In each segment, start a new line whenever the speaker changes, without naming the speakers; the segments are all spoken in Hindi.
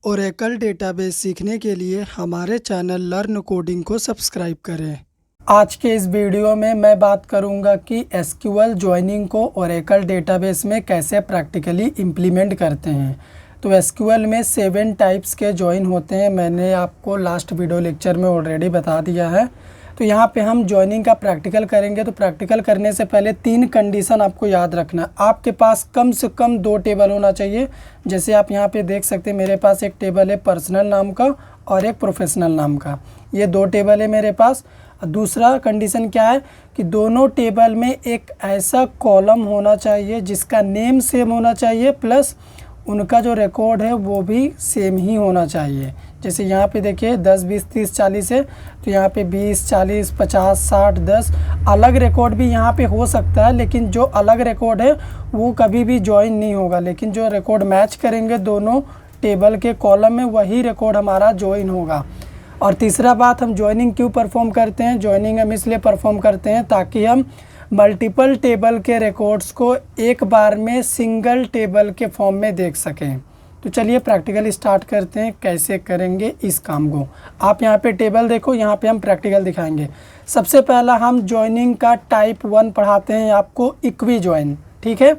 ओरेकल डेटाबेस सीखने के लिए हमारे चैनल लर्न कोडिंग को सब्सक्राइब करें। आज के इस वीडियो में मैं बात करूंगा कि एसक्यूएल जॉइनिंग को ओरेकल डेटाबेस में कैसे प्रैक्टिकली इम्प्लीमेंट करते हैं। तो एसक्यूएल में 7 टाइप्स के जॉइन होते हैं, मैंने आपको लास्ट वीडियो लेक्चर में ऑलरेडी बता दिया है। तो यहाँ पे हम जॉइनिंग का प्रैक्टिकल करेंगे। तो प्रैक्टिकल करने से पहले 3 कंडीशन आपको याद रखना। आपके पास कम से कम 2 टेबल होना चाहिए। जैसे आप यहाँ पे देख सकते हैं, मेरे पास एक टेबल है पर्सनल नाम का और एक प्रोफेशनल नाम का। ये 2 टेबल है मेरे पास। दूसरा कंडीशन क्या है कि दोनों टेबल में एक ऐसा कॉलम होना चाहिए जिसका नेम सेम होना चाहिए, प्लस उनका जो रिकॉर्ड है वो भी सेम ही होना चाहिए। जैसे यहाँ पे देखिए 10, 20, 30, 40 है, तो यहाँ पे 20, 40, 50, 60, 10 अलग रिकॉर्ड भी यहाँ पे हो सकता है, लेकिन जो अलग रिकॉर्ड है वो कभी भी ज्वाइन नहीं होगा। लेकिन जो रिकॉर्ड मैच करेंगे दोनों टेबल के कॉलम में, वही रिकॉर्ड हमारा ज्वाइन होगा। और तीसरा बात, हम ज्वाइनिंग क्यों परफॉर्म करते हैं? ज्वाइनिंग हम इसलिए परफॉर्म करते हैं ताकि हम मल्टीपल टेबल के रिकॉर्ड्स को एक बार में सिंगल टेबल के फॉर्म में देख सकें। तो चलिए प्रैक्टिकल स्टार्ट करते हैं, कैसे करेंगे इस काम को। आप यहाँ पे टेबल देखो, यहाँ पे हम प्रैक्टिकल दिखाएंगे। सबसे पहला हम ज्वाइनिंग का टाइप 1 पढ़ाते हैं आपको, इक्वी ज्वाइन। ठीक है,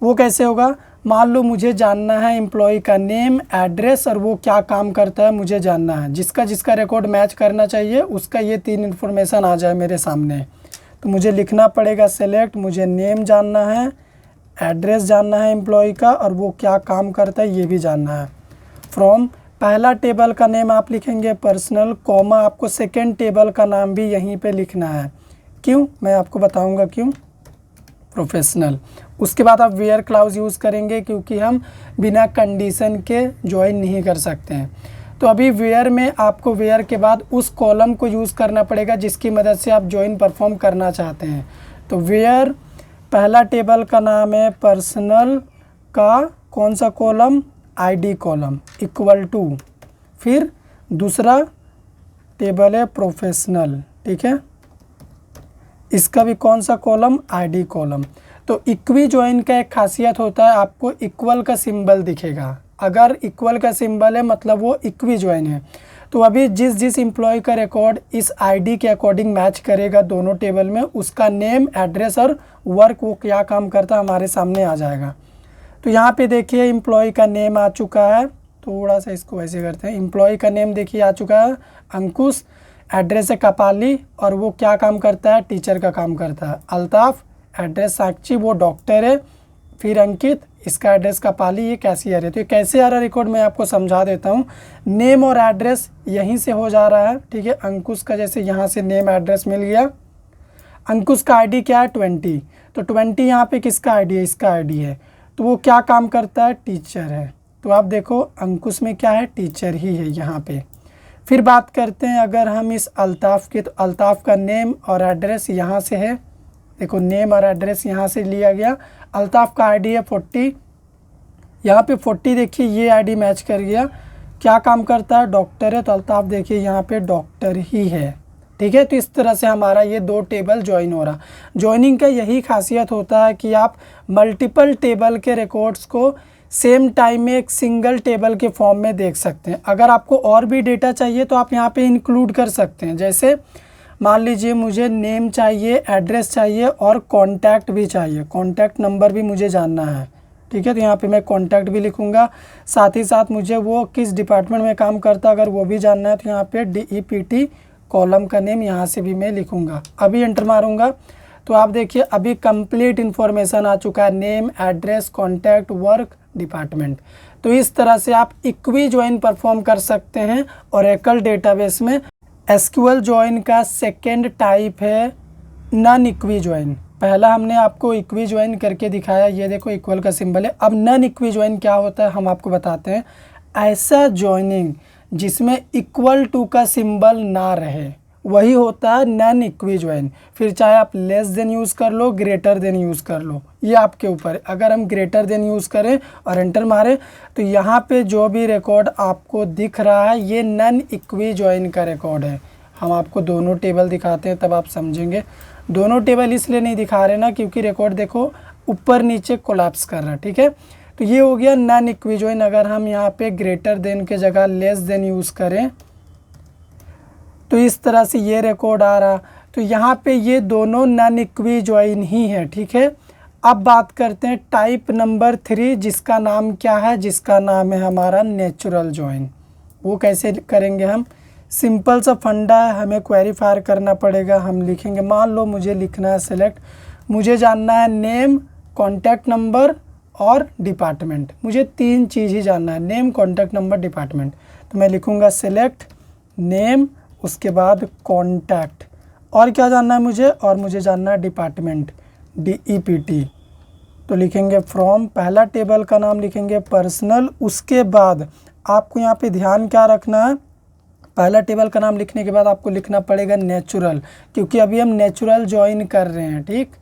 वो कैसे होगा? मान लो मुझे जानना है एम्प्लॉय का नेम, एड्रेस और वो क्या काम करता है, मुझे जानना है। जिसका जिसका रिकॉर्ड मैच करना चाहिए उसका ये 3 इन्फॉर्मेशन आ जाए मेरे सामने। तो मुझे लिखना पड़ेगा सेलेक्ट, मुझे नेम जानना है, एड्रेस जानना है एम्प्लॉय का, और वो क्या काम करता है ये भी जानना है। फ्रॉम पहला टेबल का नेम आप लिखेंगे पर्सनल, कॉमा आपको सेकेंड टेबल का नाम भी यहीं पे लिखना है। क्यों? मैं आपको बताऊंगा क्यों। प्रोफेशनल। उसके बाद आप वेयर क्लाउज यूज़ करेंगे क्योंकि हम बिना कंडीशन के ज्वाइन नहीं कर सकते हैं। तो अभी वेयर में आपको वेयर के बाद उस कॉलम को यूज़ करना पड़ेगा जिसकी मदद से आप ज्वाइन परफॉर्म करना चाहते हैं। तो वेयर पहला टेबल का नाम है पर्सनल का कौन सा column? ID column, equal to, फिर दूसरा टेबल है प्रोफेशनल। ठीक है, इसका भी कौन सा कॉलम? ID column. तो इक्वी ज्वाइन का एक खासियत होता है, आपको इक्वल का सिंबल दिखेगा। अगर इक्वल का सिंबल है मतलब वो इक्वी ज्वाइन है। तो अभी जिस जिस एम्प्लॉय का रिकॉर्ड इस आईडी के अकॉर्डिंग मैच करेगा दोनों टेबल में, उसका नेम, एड्रेस और वर्क, वो क्या काम करता हमारे सामने आ जाएगा। तो यहाँ पे देखिए एम्प्लॉय का नेम आ चुका है, थोड़ा सा इसको वैसे करते हैं। एम्प्लॉय का नेम देखिए आ चुका है अंकुश, एड्रेस है कपाली और वो क्या काम करता है? टीचर का काम करता है। अल्ताफ़, एड्रेस साक्षी, वो डॉक्टर है। फिर अंकित, इसका एड्रेस कपाली, ये कैशियर है। तो ये कैसे आ रहा रिकॉर्ड मैं आपको समझा देता हूँ। नेम और एड्रेस यहीं से हो जा रहा है। ठीक है, अंकुश का जैसे यहाँ से नेम एड्रेस मिल गया। अंकुश का आईडी क्या है? 20। तो 20 यहाँ पे किसका आईडी है? इसका आईडी है। तो वो क्या काम करता है? टीचर है। तो आप देखो अंकुश में क्या है? टीचर ही है यहाँ पे। फिर बात करते हैं अगर हम इस अल्ताफ़ की, तो अल्ताफ़ का नेम और एड्रेस यहाँ से है। देखो नेम और एड्रेस यहाँ से लिया गया। अल्ताफ़ का आईडी है 40, यहाँ पे 40 देखिए ये आईडी मैच कर गया। क्या काम करता है? डॉक्टर है। तो अल्ताफ़ देखिए यहाँ पे डॉक्टर ही है। ठीक है, तो इस तरह से हमारा ये 2 टेबल ज्वाइन हो रहा। ज्वाइनिंग का यही खासियत होता है कि आप मल्टीपल टेबल के रिकॉर्ड्स को सेम टाइम में एक सिंगल टेबल के फॉर्म में देख सकते हैं। अगर आपको और भी डेटा चाहिए तो आप यहाँ पे इंक्लूड कर सकते हैं। जैसे मान लीजिए मुझे नेम चाहिए, एड्रेस चाहिए और कॉन्टैक्ट भी चाहिए, कॉन्टैक्ट नंबर भी मुझे जानना है। ठीक है, तो यहाँ पे मैं कॉन्टैक्ट भी लिखूँगा। साथ ही साथ मुझे वो किस डिपार्टमेंट में काम करता है अगर वो भी जानना है, तो यहाँ पे DEPT कॉलम का नेम यहाँ से भी मैं लिखूँगा। अभी एंटर मारूँगा तो आप देखिए अभी कंप्लीट इन्फॉर्मेशन आ चुका है, name, address, contact, work, department. तो इस तरह से आप इक्वी ज्वाइन परफॉर्म कर सकते हैं ओरेकल डेटाबेस में। एसक्यूएल ज्वाइन का सेकेंड टाइप है नॉन इक्वी ज्वाइन। पहला हमने आपको इक्वी ज्वाइन करके दिखाया, ये देखो इक्वल का सिंबल है। अब नॉन इक्वी ज्वाइन क्या होता है हम आपको बताते हैं। ऐसा ज्वाइनिंग जिसमें इक्वल टू का सिंबल ना रहे, वही होता है नॉन इक्वी ज्वाइन। फिर चाहे आप लेस देन यूज़ कर लो, ग्रेटर देन यूज़ कर लो, ये आपके ऊपर है। अगर हम ग्रेटर देन यूज़ करें और एंटर मारें तो यहाँ पे जो भी रिकॉर्ड आपको दिख रहा है ये नॉन इक्वी ज्वाइन का रिकॉर्ड है। हम आपको दोनों टेबल दिखाते हैं तब आप समझेंगे। दोनों टेबल इसलिए नहीं दिखा रहे ना क्योंकि रिकॉर्ड देखो ऊपर नीचे कोलैप्स कर रहा है। ठीक है, तो ये हो गया नॉन इक्विजॉइन। अगर हम यहाँ पे ग्रेटर देन के जगह लेस देन यूज़ करें तो इस तरह से ये रिकॉर्ड आ रहा। तो यहाँ पे ये दोनों नॉन इक्विजॉइन ही है, ठीक है। अब बात करते हैं टाइप नंबर 3, जिसका नाम क्या है, जिसका नाम है हमारा नेचुरल जॉइन। वो कैसे करेंगे हम, सिंपल सा फंडा है, हमें क्वेरीफायर करना पड़ेगा। हम लिखेंगे, मान लो मुझे लिखना है सेलेक्ट, मुझे जानना है नेम, कॉन्टैक्ट नंबर और डिपार्टमेंट। मुझे 3 चीज़ ही जानना है, नेम, कॉन्टैक्ट नंबर, डिपार्टमेंट। तो मैं लिखूँगा सेलेक्ट नेम, उसके बाद कॉन्टैक्ट, और क्या जानना है मुझे, और मुझे जानना है डिपार्टमेंट, DEPT। तो लिखेंगे फ्रॉम, पहला टेबल का नाम लिखेंगे पर्सनल। उसके बाद आपको यहाँ पे ध्यान क्या रखना है, पहला टेबल का नाम लिखने के बाद आपको लिखना पड़ेगा नेचुरल, क्योंकि अभी हम नेचुरल ज्वाइन कर रहे हैं, ठीक।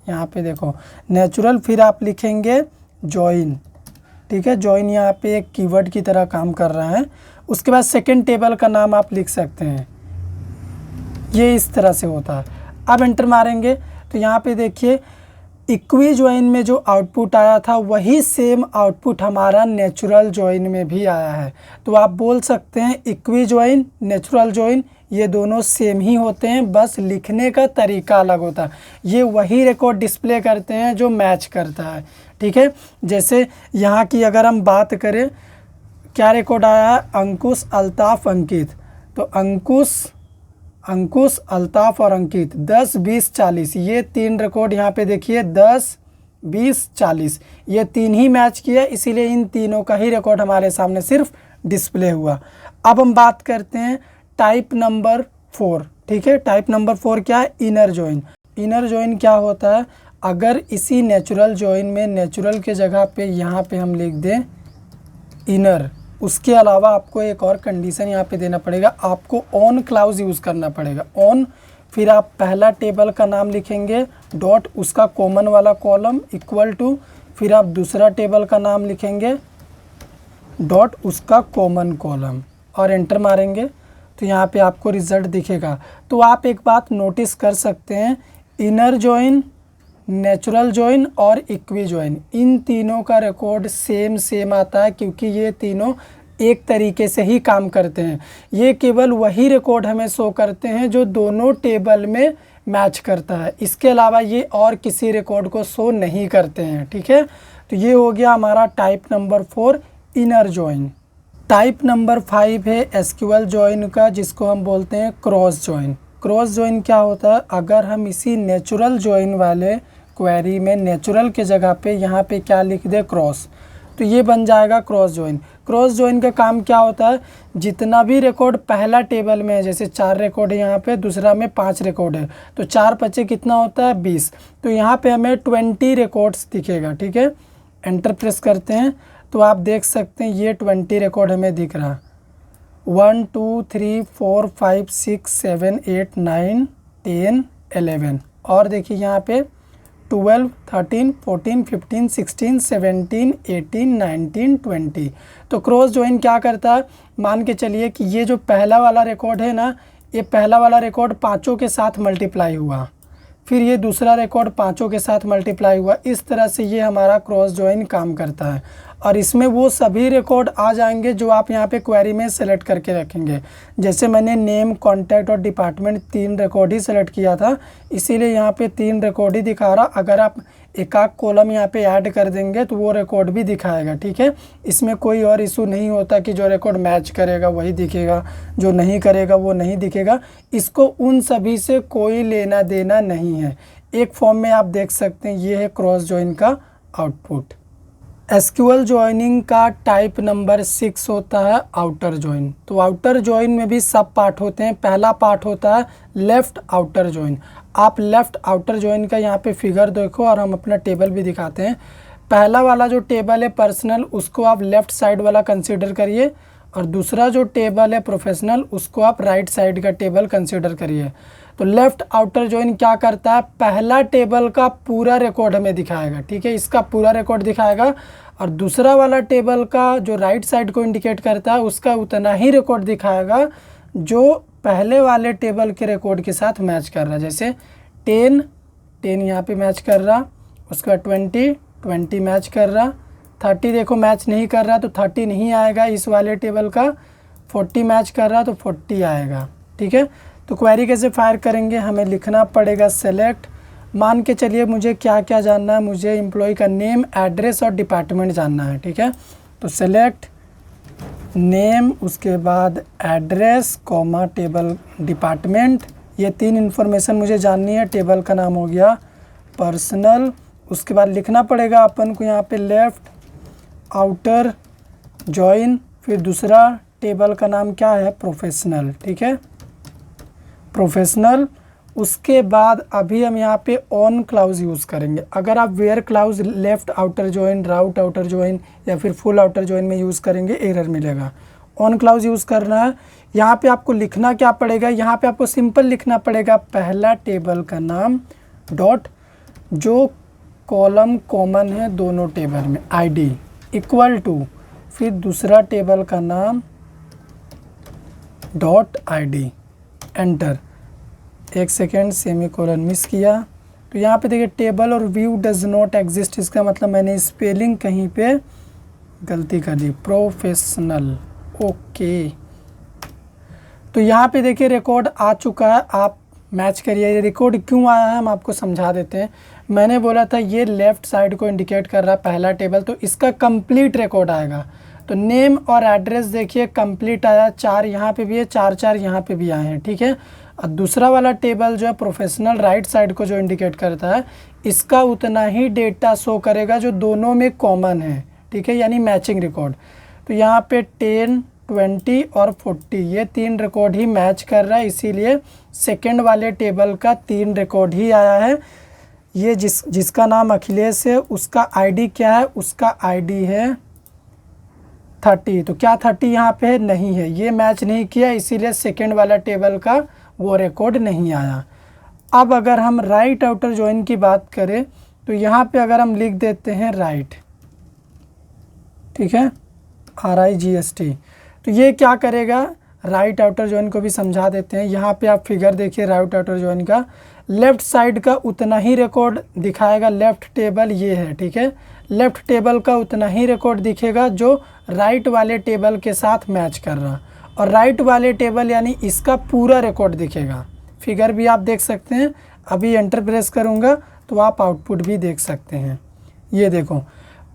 यहाँ पे देखो नेचुरल, फिर आप लिखेंगे ज्वाइन, ठीक है। ज्वाइन यहाँ पे एक कीवर्ड की तरह काम कर रहा है। उसके बाद सेकंड टेबल का नाम आप लिख सकते हैं, ये इस तरह से होता है। अब एंटर मारेंगे तो यहाँ पे देखिए इक्वी ज्वाइन में जो आउटपुट आया था वही सेम आउटपुट हमारा नेचुरल ज्वाइन में भी आया है। तो आप बोल सकते हैं इक्वी ज्वाइन, नेचुरल ज्वाइन ये दोनों सेम ही होते हैं, बस लिखने का तरीका अलग होता है। ये वही रिकॉर्ड डिस्प्ले करते हैं जो मैच करता है, ठीक है। जैसे यहाँ की अगर हम बात करें, क्या रिकॉर्ड आया है, अंकुश, अल्ताफ़, अंकित। तो अंकुश, अल्ताफ़ और अंकित 10, 20, 40, ये 3 रिकॉर्ड यहाँ पे देखिए 10, 20, 40, ये 3 ही मैच किया, इसीलिए इन तीनों का ही रिकॉर्ड हमारे सामने सिर्फ डिस्प्ले हुआ। अब हम बात करते हैं टाइप नंबर 4, ठीक है। टाइप नंबर 4 क्या है, इनर जॉइन। इनर जॉइन क्या होता है, अगर इसी नेचुरल जॉइन में नेचुरल के जगह पे यहाँ पे हम लिख दें इनर, उसके अलावा आपको एक और कंडीशन यहाँ पे देना पड़ेगा, आपको ऑन क्लाउज यूज़ करना पड़ेगा। ऑन, फिर आप पहला टेबल का नाम लिखेंगे, डॉट, उसका कॉमन वाला कॉलम, इक्वल टू, फिर आप दूसरा टेबल का नाम लिखेंगे, डॉट, उसका कॉमन कॉलम, और एंटर मारेंगे तो यहाँ पे आपको रिज़ल्ट दिखेगा। तो आप एक बात नोटिस कर सकते हैं, इनर जॉइन, नेचुरल जॉइन और इक्वी जॉइन, इन तीनों का रिकॉर्ड सेम आता है, क्योंकि ये तीनों एक तरीके से ही काम करते हैं। ये केवल वही रिकॉर्ड हमें शो करते हैं जो दोनों टेबल में मैच करता है, इसके अलावा ये और किसी रिकॉर्ड को शो नहीं करते हैं, ठीक है। तो ये हो गया हमारा type number 4 inner join. Type number 5 है एसक्यूएल जॉइन का, जिसको हम बोलते हैं क्रॉस जॉइन। क्रॉस जॉइन क्या होता है, अगर हम इसी नेचुरल जॉइन वाले क्वेरी में नेचुरल के जगह पे यहाँ पे क्या लिख दे, क्रॉस, तो ये बन जाएगा क्रॉस जॉइन। क्रॉस जॉइन का काम क्या होता है, जितना भी रिकॉर्ड पहला टेबल में है, जैसे 4 रिकॉर्ड है यहाँ पे, दूसरा में 5 रिकॉर्ड है, तो 4 5 कितना होता है, 20। तो यहाँ पे हमें 20 रिकॉर्ड्स दिखेगा, ठीक है। एंटर प्रेस करते हैं तो आप देख सकते हैं ये 20 रिकॉर्ड हमें दिख रहा, 1 2 3 4 5 6 7 8 9 10 11, और देखिए यहाँ पे 12 13 14 15 16 17 18 19 20। तो क्रॉस जॉइन क्या करता है, मान के चलिए कि ये जो पहला वाला रिकॉर्ड है ना, ये पहला वाला रिकॉर्ड 5 के साथ मल्टीप्लाई हुआ, फिर ये दूसरा रिकॉर्ड 5 के साथ मल्टीप्लाई हुआ, इस तरह से ये हमारा क्रॉस जॉइन काम करता है। और इसमें वो सभी रिकॉर्ड आ जाएंगे जो आप यहाँ पे क्वेरी में सेलेक्ट करके रखेंगे। जैसे मैंने नेम, कॉन्टैक्ट और डिपार्टमेंट 3 रिकॉर्ड ही सेलेक्ट किया था, इसीलिए यहाँ पे 3 रिकॉर्ड ही दिखा रहा। अगर आप एक आध कॉलम यहाँ पे ऐड कर देंगे तो वो रिकॉर्ड भी दिखाएगा, ठीक है। इसमें कोई और इशू नहीं होता कि जो रिकॉर्ड मैच करेगा वही दिखेगा, जो नहीं करेगा वो नहीं दिखेगा। इसको उन सभी से कोई लेना देना नहीं है। एक फॉर्म में आप देख सकते हैं, ये है क्रॉस जॉइन का आउटपुट। एसक्यूएल जॉइनिंग का टाइप नंबर 6 होता है आउटर जॉइन। तो आउटर जॉइन में भी सब पार्ट होते हैं। पहला पार्ट होता है लेफ़्ट आउटर जॉइन। आप लेफ़्ट आउटर जॉइन का यहाँ पे फिगर देखो, और हम अपना टेबल भी दिखाते हैं। पहला वाला जो टेबल है पर्सनल, उसको आप लेफ़्ट साइड वाला कंसीडर करिए, और दूसरा जो टेबल है प्रोफेशनल, उसको आप राइट साइड का टेबल कंसीडर करिए। तो लेफ़्ट आउटर जॉइन क्या करता है, पहला टेबल का पूरा रिकॉर्ड हमें दिखाएगा, ठीक है, इसका पूरा रिकॉर्ड दिखाएगा। और दूसरा वाला टेबल का जो राइट साइड को इंडिकेट करता है, उसका उतना ही रिकॉर्ड दिखाएगा जो पहले वाले टेबल के रिकॉर्ड के साथ मैच कर रहा है। जैसे 10 यहाँ पे मैच कर रहा, उसके बाद 20 मैच कर रहा, 30 देखो मैच नहीं कर रहा तो 30 नहीं आएगा इस वाले टेबल का, 40 मैच कर रहा तो 40 आएगा। ठीक है, तो क्वेरी कैसे फायर करेंगे, हमें लिखना पड़ेगा सेलेक्ट, मान के चलिए मुझे क्या क्या जानना है, मुझे एम्प्लॉय का नेम, एड्रेस और डिपार्टमेंट जानना है। ठीक है, तो सेलेक्ट नेम, उसके बाद एड्रेस कॉमा टेबल डिपार्टमेंट, ये 3 इन्फॉर्मेशन मुझे जाननी है। टेबल का नाम हो गया पर्सनल, उसके बाद लिखना पड़ेगा अपन को यहाँ पे लेफ्ट आउटर जॉइन, फिर दूसरा टेबल का नाम क्या है, प्रोफेशनल। ठीक है, प्रोफेशनल, उसके बाद अभी हम यहाँ पे ऑन क्लाउज यूज़ करेंगे। अगर आप where clause left outer join, right outer join या फिर फुल आउटर जॉइन में यूज़ करेंगे, एरर मिलेगा। ऑन क्लाउज यूज़ करना है। यहाँ पे आपको लिखना क्या पड़ेगा, यहाँ पे आपको सिंपल लिखना पड़ेगा पहला टेबल का नाम डॉट जो कॉलम कॉमन है दोनों टेबल में, आईडी इक्वल टू, फिर दूसरा टेबल का नाम डॉट आईडी, एंटर। एक सेकेंड, सेमीकोलन मिस किया। तो यहाँ पे देखिए टेबल और व्यू डज नॉट एग्जिस्ट, इसका मतलब मैंने स्पेलिंग कहीं पे गलती कर दी, प्रोफेशनल। ओके, तो यहाँ पे देखिए रिकॉर्ड आ चुका है, आप मैच करिए। ये रिकॉर्ड क्यों आया है हम आपको समझा देते हैं। मैंने बोला था ये लेफ़्ट साइड को इंडिकेट कर रहा है पहला टेबल, तो इसका कंप्लीट रिकॉर्ड आएगा। तो नेम और एड्रेस देखिए कंप्लीट आया, 4 यहाँ पे भी है, 4 यहाँ पे भी आए हैं। ठीक है, और दूसरा वाला टेबल जो है प्रोफेशनल राइट साइड को जो इंडिकेट करता है, इसका उतना ही डेटा शो करेगा जो दोनों में कॉमन है। ठीक है, यानी मैचिंग रिकॉर्ड। तो यहाँ पे 10, 20 और 40 ये 3 रिकॉर्ड ही मैच कर रहा है, इसीलिए सेकंड वाले टेबल का 3 रिकॉर्ड ही आया है। ये जिसका नाम अखिलेश है उसका आईडी क्या है, उसका आईडी है 30। तो क्या 30 यहाँ पे है, नहीं है, ये मैच नहीं किया, इसीलिए सेकंड वाला टेबल का वो रिकॉर्ड नहीं आया। अब अगर हम राइट आउटर जॉइन की बात करें तो यहाँ पे अगर हम लिख देते हैं राइट, ठीक है, RIGST, तो ये क्या करेगा, राइट आउटर जॉइन को भी समझा देते हैं। यहाँ पे आप फिगर देखिए राइट आउटर जॉइन का, लेफ़्ट साइड का उतना ही रिकॉर्ड दिखाएगा, लेफ़्ट टेबल ये है। ठीक है, लेफ़्ट टेबल का उतना ही रिकॉर्ड दिखेगा जो राइट वाले टेबल के साथ मैच कर रहा, और राइट वाले टेबल यानी इसका पूरा रिकॉर्ड दिखेगा। फिगर भी आप देख सकते हैं, अभी एंटर प्रेस करूँगा तो आप आउटपुट भी देख सकते हैं। ये देखो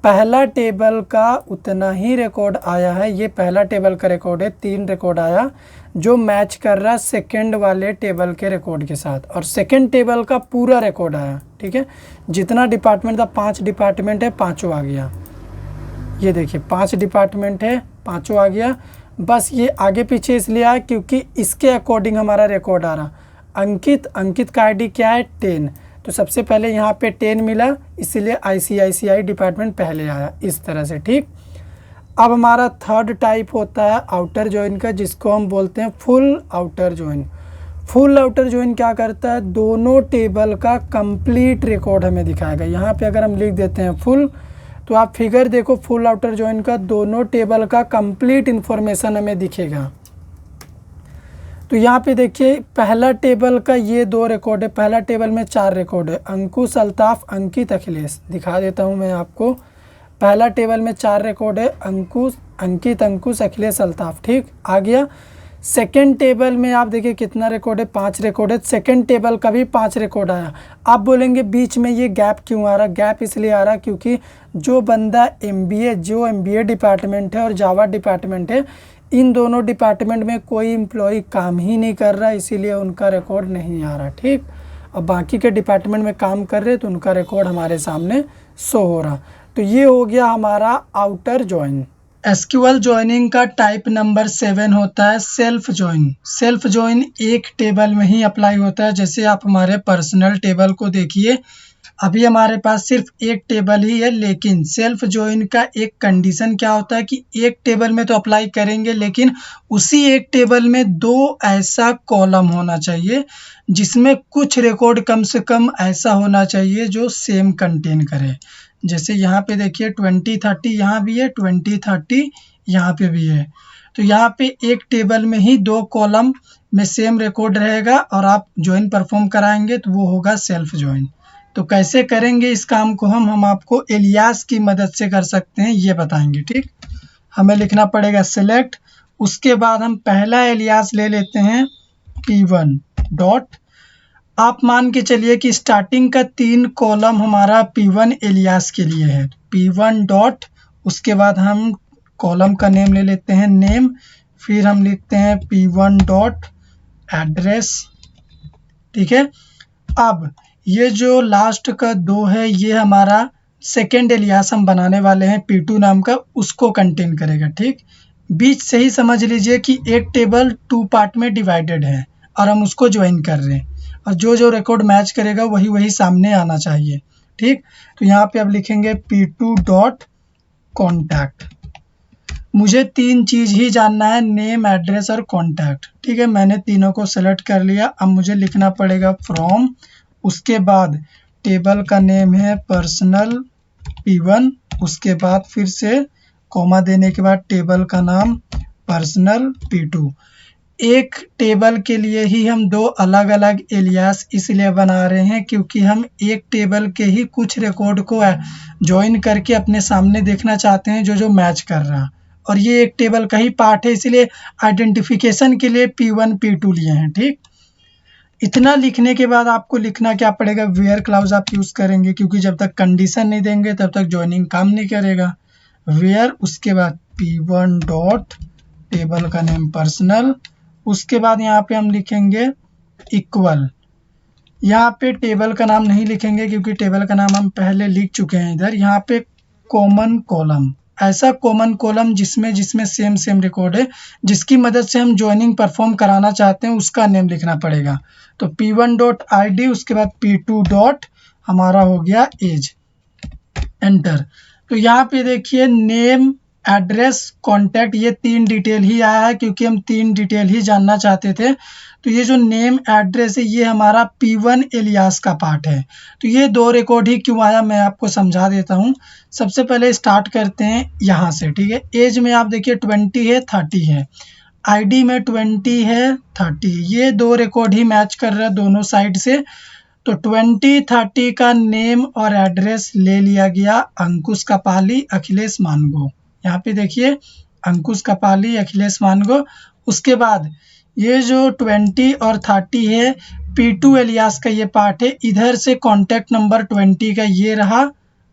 पहला टेबल का उतना ही रिकॉर्ड आया है, ये पहला टेबल का रिकॉर्ड है, 3 रिकॉर्ड आया जो मैच कर रहा है सेकंड वाले टेबल के रिकॉर्ड के साथ, और सेकंड टेबल का पूरा रिकॉर्ड आया। ठीक है, जितना डिपार्टमेंट था, 5 डिपार्टमेंट है, 5 आ गया। ये देखिए 5 डिपार्टमेंट है, 5 आ गया। बस ये आगे पीछे इसलिए आया क्योंकि इसके अकॉर्डिंग हमारा रिकॉर्ड आ रहा। अंकित का आईडी क्या है, 10, तो सबसे पहले यहाँ पे 10 मिला, इसीलिए ICICI डिपार्टमेंट पहले आया, इस तरह से। ठीक, अब हमारा थर्ड टाइप होता है आउटर जॉइन का, जिसको हम बोलते हैं full outer join. Full outer join क्या करता है, दोनों टेबल का कंप्लीट रिकॉर्ड हमें दिखाएगा। यहाँ पे अगर हम लिख देते हैं फुल, तो आप फिगर देखो फुल आउटर जॉइन का, दोनों टेबल का कंप्लीट इन्फॉर्मेशन हमें दिखेगा। तो यहाँ पे देखिए पहला टेबल का ये 2 रिकॉर्ड है, पहला टेबल में 4 रिकॉर्ड है, अंकुश, अल्ताफ, अंकित, अखिलेश। दिखा देता हूँ मैं आपको, पहला टेबल में 4 रिकॉर्ड है, अंकुश, अखिलेश, अल्ताफ। ठीक, आ गया। सेकंड टेबल में आप देखिए कितना रिकॉर्ड है, 5 रिकॉर्ड है, सेकंड टेबल का भी 5 रिकॉर्ड आया। आप बोलेंगे बीच में ये गैप क्यों आ रहा, गैप इसलिए आ रहा क्योंकि जो बंदा MBA डिपार्टमेंट है और जावा डिपार्टमेंट है, इन दोनों डिपार्टमेंट में कोई एम्प्लॉय काम ही नहीं कर रहा, इसीलिए उनका रिकॉर्ड नहीं आ रहा। ठीक, और बाकी के डिपार्टमेंट में काम कर रहे तो उनका रिकॉर्ड हमारे सामने शो हो रहा। तो ये हो गया हमारा आउटर जॉइन। SQL जॉइनिंग का टाइप नंबर 7 होता है सेल्फ जॉइन। सेल्फ जॉइन एक टेबल में ही अप्लाई होता है। जैसे आप हमारे पर्सनल टेबल को देखिए, अभी हमारे पास सिर्फ एक टेबल ही है, लेकिन सेल्फ जॉइन का एक कंडीशन क्या होता है कि एक टेबल में तो अप्लाई करेंगे, लेकिन उसी एक टेबल में 2 ऐसा कॉलम होना चाहिए जिसमें कुछ रिकॉर्ड कम से कम ऐसा होना चाहिए जो सेम कंटेन करे। जैसे यहाँ पे देखिए 20, 30 यहाँ भी है, 20, 30 यहाँ पे भी है। तो यहाँ पे एक टेबल में ही 2 कॉलम में सेम रिकॉर्ड रहेगा और आप ज्वाइन परफॉर्म कराएंगे तो वो होगा सेल्फ ज्वाइन। तो कैसे करेंगे इस काम को हम आपको एलियास की मदद से कर सकते हैं, ये बताएंगे। ठीक, हमें लिखना पड़ेगा सेलेक्ट, उसके बाद हम पहला एलियास ले लेते हैं P1 डॉट। आप मान के चलिए कि स्टार्टिंग का 3 कॉलम हमारा P1 एलियास के लिए है। P1 डॉट, उसके बाद हम कॉलम का नेम ले लेते हैं नेम, फिर हम लिखते हैं P1 डॉट एड्रेस। ठीक है, अब ये जो लास्ट का 2 है ये हमारा सेकेंड एलियास हम बनाने वाले हैं P2 नाम का, उसको कंटेन करेगा। ठीक, बीच से ही समझ लीजिए कि एक टेबल 2 पार्ट में डिवाइडेड है और हम उसको ज्वाइन कर रहे हैं, और जो जो रिकॉर्ड मैच करेगा वही वही सामने आना चाहिए। ठीक, तो यहाँ पे अब लिखेंगे P2 डॉट कॉन्टैक्ट। मुझे 3 चीज़ ही जानना है, नेम, एड्रेस और कॉन्टैक्ट। ठीक है, मैंने तीनों को सेलेक्ट कर लिया। अब मुझे लिखना पड़ेगा फ्रॉम, उसके बाद टेबल का नेम है पर्सनल P1, उसके बाद फिर से कॉमा देने के बाद टेबल का नाम पर्सनल P2। एक टेबल के लिए ही हम 2 अलग अलग एलियास इसलिए बना रहे हैं क्योंकि हम एक टेबल के ही कुछ रिकॉर्ड को ज्वाइन करके अपने सामने देखना चाहते हैं जो जो मैच कर रहा, और ये एक टेबल का ही पार्ट है, इसलिए आइडेंटिफिकेशन के लिए P1 P2 लिए हैं। ठीक, इतना लिखने के बाद आपको लिखना क्या पड़ेगा, वेयर क्लाउज आप यूज़ करेंगे क्योंकि जब तक कंडीशन नहीं देंगे तब तक ज्वाइनिंग काम नहीं करेगा। वेयर, उसके बाद P1 डॉट टेबल का नेम पर्सनल, उसके बाद यहाँ पे हम लिखेंगे इक्वल। यहाँ पे टेबल का नाम नहीं लिखेंगे क्योंकि टेबल का नाम हम पहले लिख चुके हैं इधर। यहाँ पे कॉमन कॉलम, ऐसा कॉमन कॉलम जिसमें सेम रिकॉर्ड है, जिसकी मदद से हम ज्वाइनिंग परफॉर्म कराना चाहते हैं, उसका नेम लिखना पड़ेगा। तो P1 डॉट ID, उसके बाद P2 डॉट हमारा हो गया एज, एंटर। तो यहाँ पे देखिए नेम, एड्रेस, कॉन्टैक्ट, ये 3 डिटेल ही आया है क्योंकि हम 3 डिटेल ही जानना चाहते थे। तो ये जो नेम एड्रेस है ये हमारा P1 एलियास का पार्ट है। तो ये 2 रिकॉर्ड ही क्यों आया मैं आपको समझा देता हूँ। सबसे पहले स्टार्ट करते हैं यहाँ से। ठीक है, एज में आप देखिए 20 है, 30 है, ID में 20 है, 30, ये 2 रिकॉर्ड ही मैच कर रहा है दोनों साइड से। तो 20, 30 का नेम और एड्रेस ले लिया गया अंकुश कपाली, अखिलेश मानगो। यहाँ पे देखिए अंकुश कपाली, अखिलेश मानगो। उसके बाद ये जो 20 और 30 है P2 एलियास का ये पार्ट है, इधर से कॉन्टैक्ट नंबर 20 का ये रहा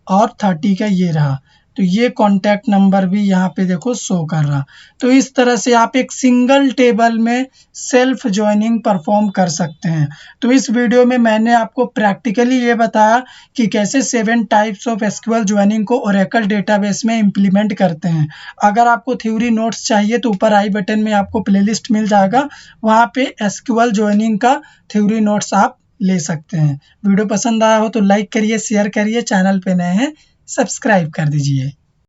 और 30 का ये रहा, तो ये कॉन्टैक्ट नंबर भी यहाँ पे देखो शो कर रहा। तो इस तरह से आप एक सिंगल टेबल में सेल्फ ज्वाइनिंग परफॉर्म कर सकते हैं। तो इस वीडियो में मैंने आपको प्रैक्टिकली ये बताया कि कैसे 7 टाइप्स ऑफ एसक्यूएल ज्वाइनिंग को ओरेकल डेटाबेस में इम्प्लीमेंट करते हैं। अगर आपको थ्योरी नोट्स चाहिए तो ऊपर आई बटन में आपको प्लेलिस्ट मिल जाएगा, वहाँ पे एसक्यूएल ज्वाइनिंग का थ्योरी नोट्स आप ले सकते हैं। वीडियो पसंद आया हो तो लाइक करिए, शेयर करिए, चैनल पे नए हैं सब्सक्राइब कर दीजिए।